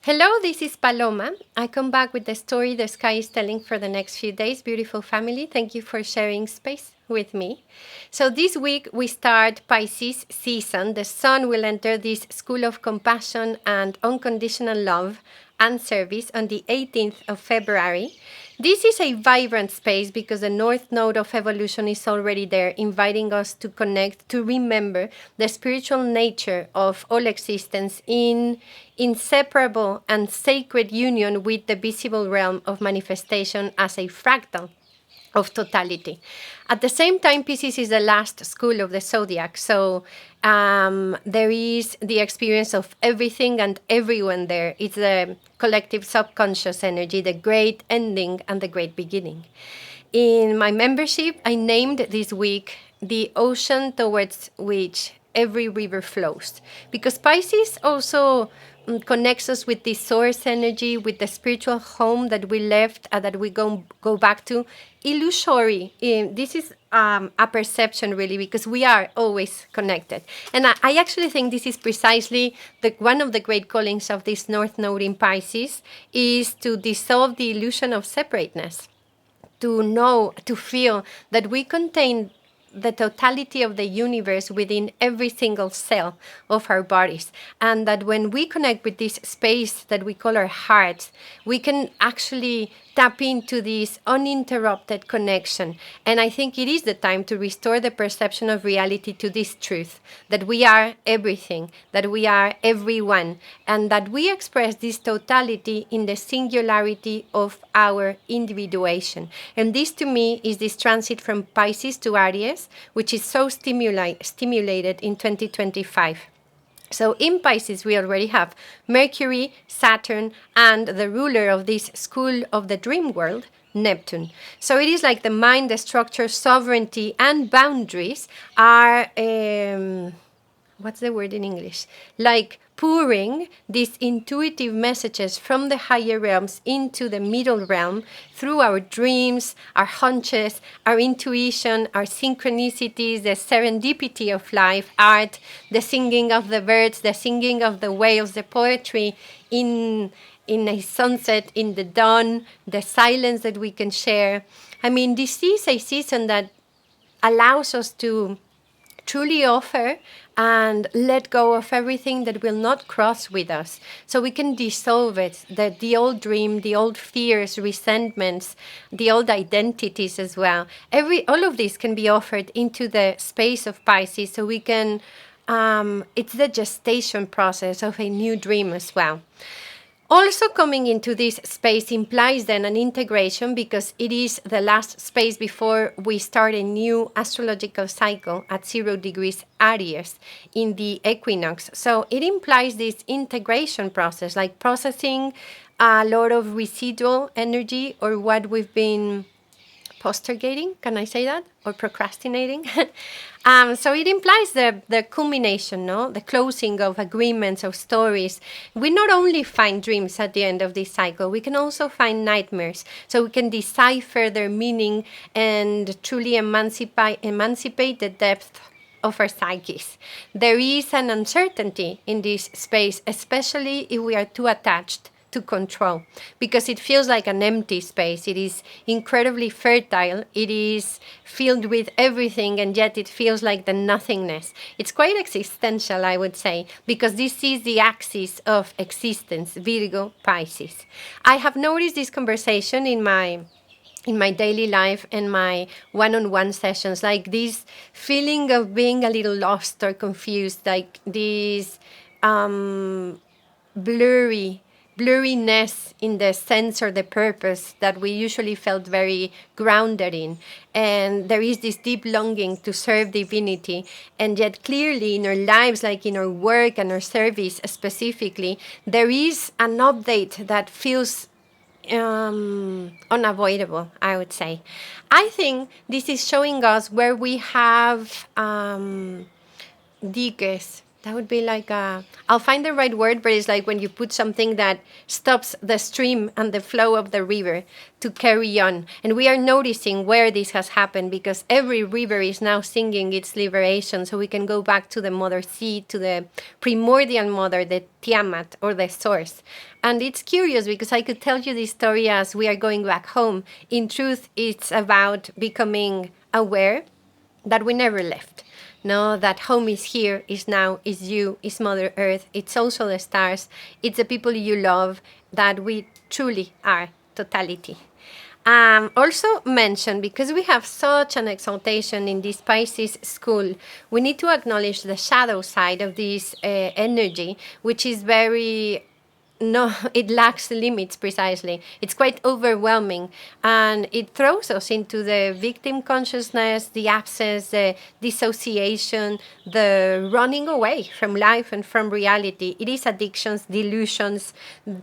Hello, this is Paloma. I come back with the story the sky is telling for the next few days. Beautiful family, thank you for sharing space with me. So this week we start Pisces season. The sun will enter this school of compassion and unconditional love and service on the 18th of February. This is a vibrant space because the north node of evolution is already there, inviting us to connect, to remember the spiritual nature of all existence in inseparable and sacred union with the visible realm of manifestation as a fractal of totality. At the same time, Pisces is the last school of the zodiac, so there is the experience of everything and everyone there. It's the collective subconscious energy, the great ending and the great beginning. In my membership, I named this week the ocean towards which every river flows, because Pisces also connects us with the source energy, with the spiritual home that we left, that we go back to. Illusory. This is a perception, really, because we are always connected. And I actually think this is precisely one of the great callings of this North Node in Pisces, is to dissolve the illusion of separateness, to know, to feel that we contain the totality of the universe within every single cell of our bodies, and that when we connect with this space that we call our heart, we can actually tap into this uninterrupted connection. And I think it is the time to restore the perception of reality to this truth, that we are everything, that we are everyone, and that we express this totality in the singularity of our individuation. And this, to me, is this transit from Pisces to Aries, which is so stimulated in 2025. So in Pisces, we already have Mercury, Saturn, and the ruler of this school of the dream world, Neptune. So it is like the mind, the structure, sovereignty, and boundaries are, what's the word in English? Like pouring these intuitive messages from the higher realms into the middle realm through our dreams, our hunches, our intuition, our synchronicities, the serendipity of life, art, the singing of the birds, the singing of the whales, the poetry in a sunset, in the dawn, the silence that we can share. I mean, this is a season that allows us to truly offer and let go of everything that will not cross with us, so we can dissolve it, the old dream, the old fears, resentments, the old identities as well. All of this can be offered into the space of Pisces, so we can, it's the gestation process of a new dream as well. Also coming into this space implies then an integration, because it is the last space before we start a new astrological cycle at 0 degrees Aries in the equinox. So it implies this integration process, like processing a lot of residual energy, or what we've been postergating, can I say that? Or procrastinating. So it implies the culmination, no? The closing of agreements, of stories. We not only find dreams at the end of this cycle, we can also find nightmares. So we can decipher their meaning and truly emancipate the depth of our psyches. There is an uncertainty in this space, especially if we are too attached to control, because it feels like an empty space. It is incredibly fertile. It is filled with everything, and yet it feels like the nothingness. It's quite existential, I would say, because this is the axis of existence, Virgo, Pisces. I have noticed this conversation in my daily life and my one-on-one sessions, like this feeling of being a little lost or confused, like this blurriness in the sense or the purpose that we usually felt very grounded in. And there is this deep longing to serve divinity. And yet clearly in our lives, like in our work and our service specifically, there is an update that feels unavoidable, I would say. I think this is showing us where we have digues That would be like I'll find the right word, but it's like when you put something that stops the stream and the flow of the river to carry on. And we are noticing where this has happened because every river is now singing its liberation. So we can go back to the mother sea, to the primordial mother, the Tiamat or the source. And it's curious because I could tell you this story as we are going back home. In truth, it's about becoming aware that we never left. No, that home is here, is now, is you, is Mother Earth. It's also the stars. It's the people you love, that we truly are totality. Also mention, because we have such an exaltation in this Pisces school, we need to acknowledge the shadow side of this energy, which is very no, it lacks limits precisely. It's quite overwhelming and it throws us into the victim consciousness, the absence, the dissociation, the running away from life and from reality. It is addictions, delusions,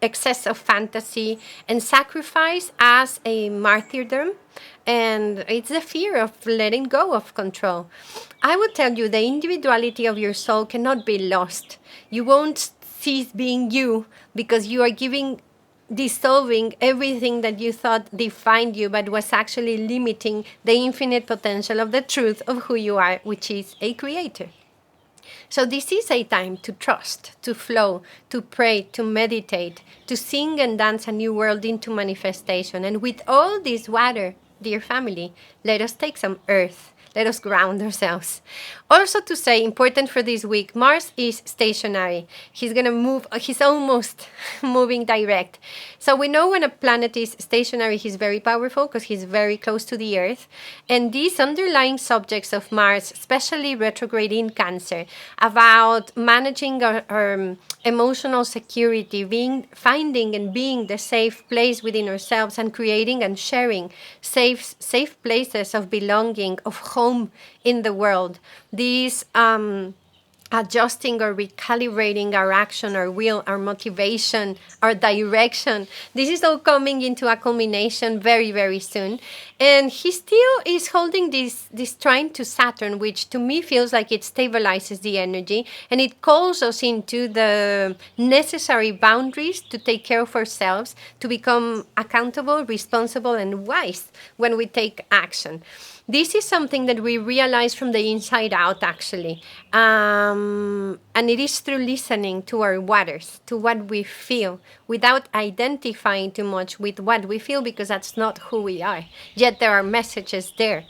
excess of fantasy, and sacrifice as a martyrdom. And it's the fear of letting go of control. I would tell you the individuality of your soul cannot be lost. You won't cease being you because you are dissolving everything that you thought defined you but was actually limiting the infinite potential of the truth of who you are, which is a creator. So this is a time to trust, to flow, to pray, to meditate, to sing and dance a new world into manifestation. And with all this water, dear family, let us take some earth. Let us ground ourselves. Also to say, important for this week, Mars is stationary. He's going to move, he's almost moving direct. So we know when a planet is stationary, he's very powerful because he's very close to the Earth. And these underlying subjects of Mars, especially retrograde in Cancer, about managing our emotional security, finding and being the safe place within ourselves and creating and sharing safe places of belonging, of home in the world. These adjusting or recalibrating our action, our will, our motivation, our direction. This is all coming into a culmination very, very soon. And he still is holding this trine to Saturn, which to me feels like it stabilizes the energy and it calls us into the necessary boundaries to take care of ourselves, to become accountable, responsible, and wise when we take action. This is something that we realize from the inside out, actually. And it is through listening to our waters, to what we feel, without identifying too much with what we feel, because that's not who we are. Yet there are messages there.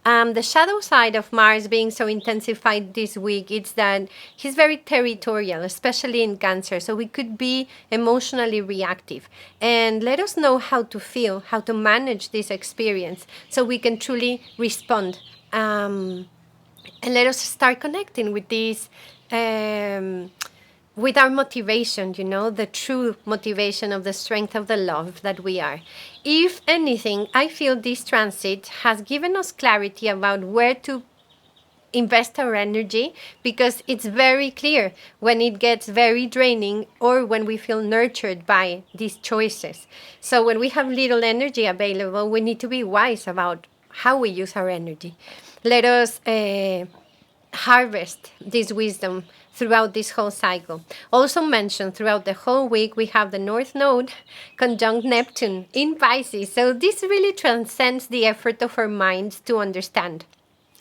The shadow side of Mars being so intensified this week, it's that he's very territorial, especially in Cancer. So we could be emotionally reactive. And let us know how to feel, how to manage this experience so we can truly respond. And let us start connecting with this with our motivation, the true motivation of the strength of the love that we are. If anything, I feel this transit has given us clarity about where to invest our energy, because it's very clear when it gets very draining or when we feel nurtured by these choices. So when we have little energy available, we need to be wise about how we use our energy. Let us harvest this wisdom throughout this whole cycle. Also mentioned throughout the whole week, we have the North Node conjunct Neptune in Pisces. So this really transcends the effort of our minds to understand,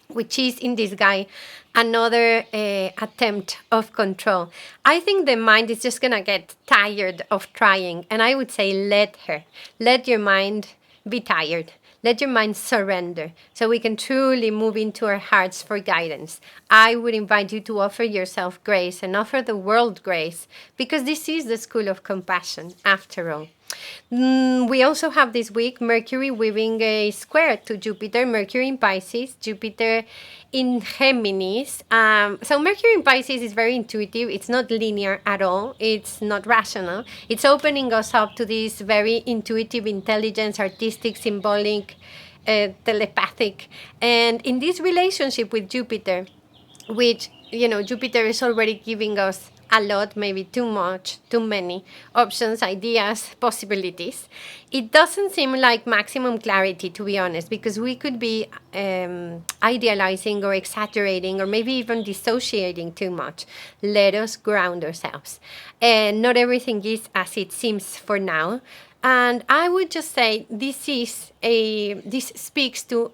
which is in this guy another attempt of control. I think the mind is just gonna get tired of trying, and I would say let your mind be tired. Let your mind surrender so we can truly move into our hearts for guidance. I would invite you to offer yourself grace and offer the world grace, because this is the school of compassion after all. We also have this week Mercury weaving a square to Jupiter, Mercury in Pisces, Jupiter in Géminis. So Mercury in Pisces is very intuitive. It's not linear at all. It's not rational. It's opening us up to this very intuitive intelligence, artistic, symbolic, telepathic. And in this relationship with Jupiter, which Jupiter is already giving us a lot, maybe too much, too many options, ideas, possibilities. It doesn't seem like maximum clarity, to be honest, because we could be idealizing or exaggerating or maybe even dissociating too much. Let us ground ourselves. And not everything is as it seems for now. And I would just say this speaks to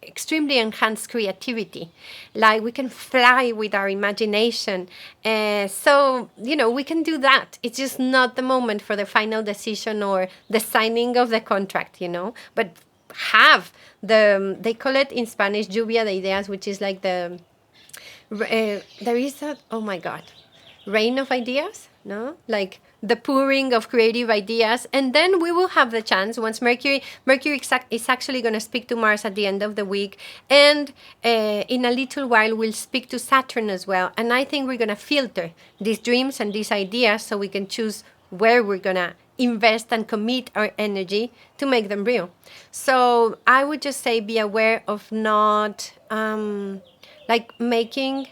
extremely enhanced creativity. Like we can fly with our imagination. So, we can do that. It's just not the moment for the final decision or the signing of the contract, but have they call it in Spanish, lluvia de ideas, which is like there is that, oh my God, rain of ideas, no? Like the pouring of creative ideas. And then we will have the chance, once Mercury is actually going to speak to Mars at the end of the week. And in a little while, we'll speak to Saturn as well. And I think we're going to filter these dreams and these ideas so we can choose where we're going to invest and commit our energy to make them real. So I would just say be aware of not making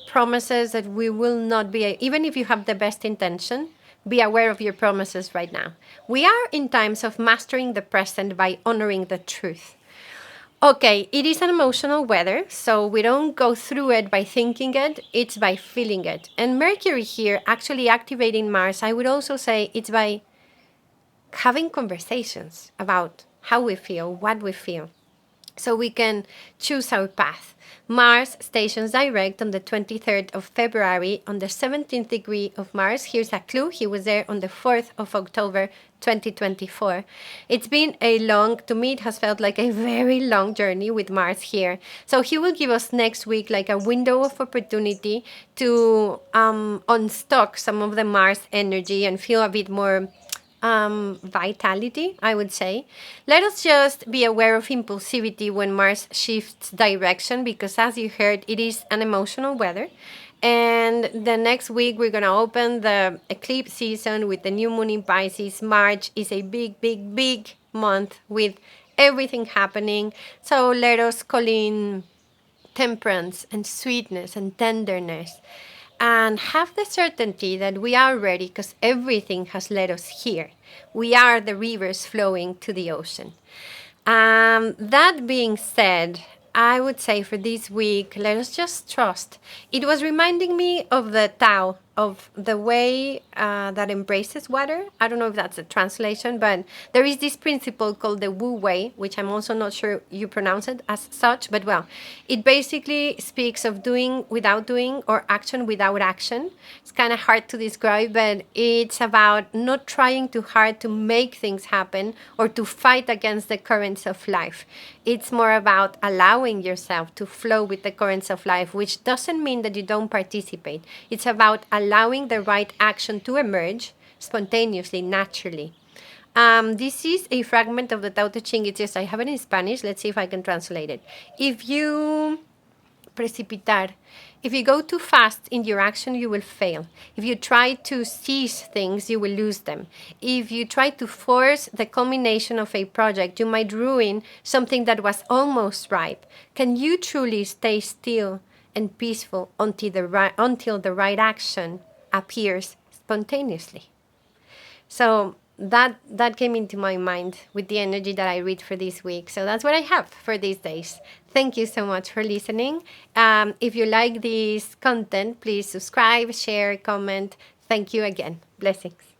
promises that we will not be, even if you have the best intention, be aware of your promises right now. We are in times of mastering the present by honoring the truth. Okay, it is an emotional weather, so we don't go through it by thinking it, it's by feeling it. And Mercury here actually activating Mars, I would also say it's by having conversations about how we feel, what we feel, so we can choose our path. Mars stations direct on the 23rd of February on the 17th degree of Mars. Here's a clue. He was there on the 4th of October, 2024. It's been to me, it has felt like a very long journey with Mars here. So he will give us next week like a window of opportunity to unstock some of the Mars energy and feel a bit more vitality, I would say. Let us just be aware of impulsivity when Mars shifts direction, because as you heard, it is an emotional weather. And the next week, we're going to open the eclipse season with the new moon in Pisces. March is a big, big, big month with everything happening. So let us call in temperance and sweetness and tenderness, and have the certainty that we are ready because everything has led us here. We are the rivers flowing to the ocean. That being said, I would say for this week, let us just trust. It was reminding me of the Tao, of the way that embraces water. I don't know if that's a translation, but there is this principle called the Wu Wei, which I'm also not sure you pronounce it as such, but well, it basically speaks of doing without doing or action without action. It's kind of hard to describe, but it's about not trying too hard to make things happen or to fight against the currents of life. It's more about allowing yourself to flow with the currents of life, which doesn't mean that you don't participate. It's about allowing the right action to emerge spontaneously, naturally. This is a fragment of the Tao Te Ching. It says, I have it in Spanish. Let's see if I can translate it. If you precipitar, if you go too fast in your action, you will fail. If you try to seize things, you will lose them. If you try to force the culmination of a project, you might ruin something that was almost ripe. Can you truly stay still and peaceful until the right action appears spontaneously? So that came into my mind with the energy that I read for this week. So that's what I have for these days. Thank you so much for listening. If you like this content, please subscribe, share, comment. Thank you again. Blessings.